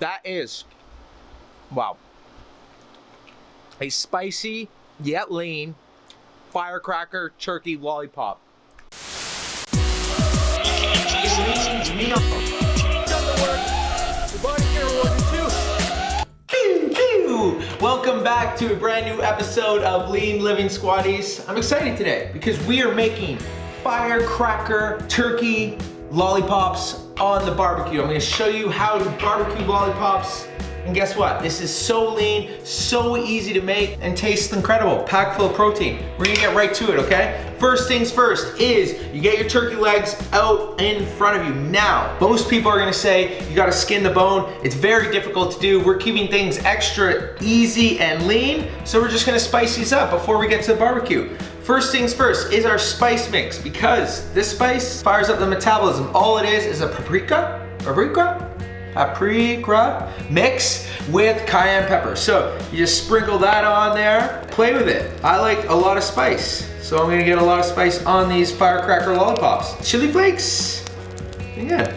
That is, wow, a spicy yet lean firecracker turkey lollipop. Welcome back to a brand new episode of Lean Living Squaddies. I'm excited today because we are making firecracker turkey lollipops on the barbecue. I'm gonna show you how to barbecue lollipops. And guess what? This is so lean, so easy to make, and tastes incredible. Packed full of protein. We're gonna get right to it, okay? First things first is you get your turkey legs out in front of you. Now, most people are gonna say you gotta skin the bone. It's very difficult to do. We're keeping things extra easy and lean, so we're just gonna spice these up before we get to the barbecue. First things first is our spice mix, because this spice fires up the metabolism. All it is a paprika mix with cayenne pepper. So you just sprinkle that on there, play with it. I like a lot of spice, so I'm gonna get a lot of spice on these firecracker lollipops. Chili flakes, again,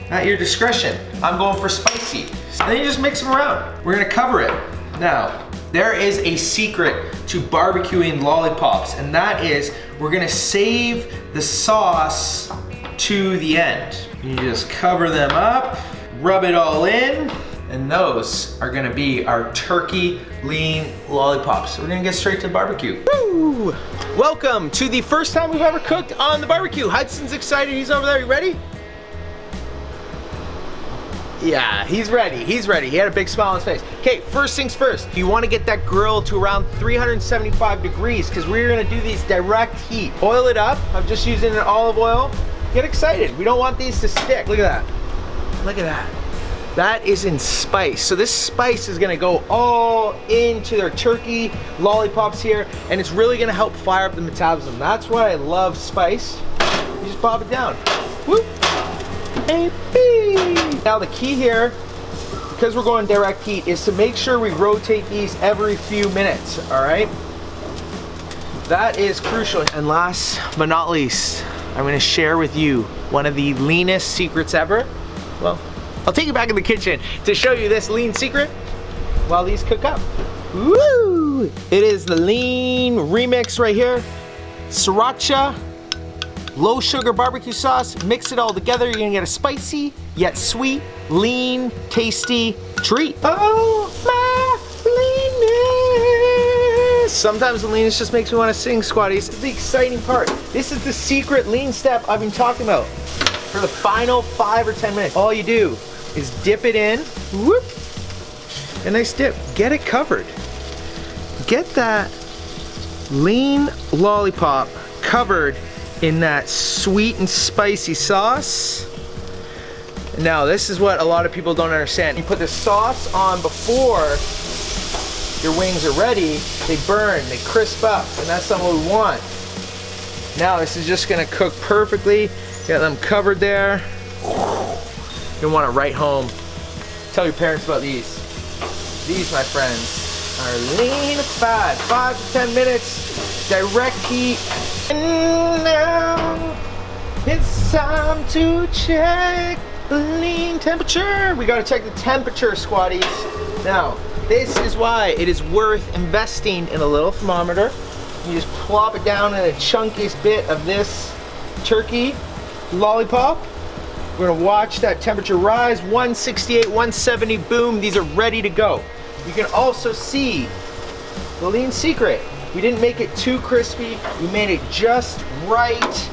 at your discretion. I'm going for spicy. And then you just mix them around. We're gonna cover it. Now, there is a secret to barbecuing lollipops, and that is we're gonna save the sauce to the end. You just cover them up, rub it all in, and those are gonna be our turkey lean lollipops. We're gonna get straight to barbecue. Woo! Welcome to the first time we've ever cooked on the barbecue. Hudson's excited, he's over there, you ready? Yeah, he's ready, he's ready. He had a big smile on his face. Okay, first things first, you wanna get that grill to around 375 degrees because we're gonna do these direct heat. Oil it up, I'm just using an olive oil. Get excited, we don't want these to stick. Look at that, look at that. That is in spice. So this spice is gonna go all into their turkey lollipops here, and it's really gonna help fire up the metabolism. That's why I love spice. You just pop it down. Whoop. Now the key here, because we're going direct heat, is to make sure we rotate these every few minutes, all right? That is crucial. And last but not least, I'm gonna share with you one of the leanest secrets ever. Well, I'll take you back in the kitchen to show you this lean secret while these cook up. Woo! It is the lean remix right here. Sriracha, low sugar barbecue sauce, mix it all together. You're gonna get a spicy, yet sweet, lean, tasty treat. Oh, my leanness. Sometimes the leanness just makes me wanna sing, squaddies. This is the exciting part. This is the secret lean step I've been talking about. For the final 5 or 10 minutes, all you do is dip it in, whoop, a nice dip. Get it covered. Get that lean lollipop covered in that sweet and spicy sauce. Now, this is what a lot of people don't understand. You put the sauce on before your wings are ready, they burn, they crisp up, and that's not what we want. Now, this is just gonna cook perfectly. Get them covered there. You'll want it right home. Tell your parents about these. These, my friends, are LEANSQUAD. 5 to 10 minutes, direct heat. And now it's time to check the lean temperature. We gotta check the temperature, squaddies. Now, this is why it is worth investing in a little thermometer. You just plop it down in the chunkiest bit of this turkey lollipop. We're gonna watch that temperature rise, 168, 170, boom, these are ready to go. You can also see the lean secret. We didn't make it too crispy, we made it just right,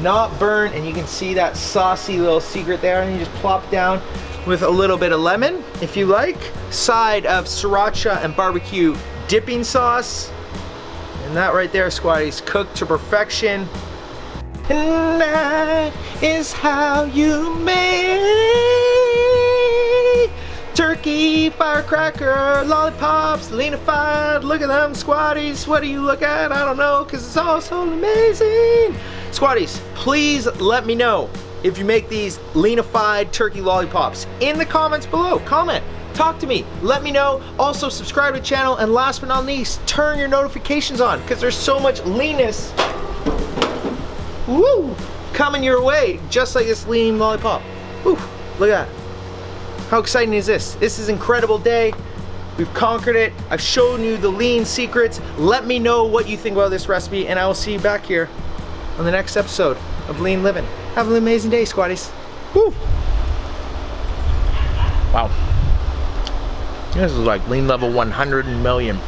not burnt, and you can see that saucy little secret there, and you just plop down with a little bit of lemon, if you like. Side of sriracha and barbecue dipping sauce. And that right there, squaddies, cooked to perfection. And that is how you make turkey firecracker lollipops, leanified. Look at them, squaddies. What do you look at? I don't know, because it's all so amazing. Squaddies, please let me know if you make these leanified turkey lollipops in the comments below. Comment, talk to me, let me know. Also subscribe to the channel, and last but not least, turn your notifications on, because there's so much leanness, woo, coming your way, just like this lean lollipop. Woo, look at that. How exciting is this? This is an incredible day. We've conquered it. I've shown you the lean secrets. Let me know what you think about this recipe, and I will see you back here on the next episode of Lean Living. Have an amazing day, squaddies. Woo! Wow. This is like lean level 100 million.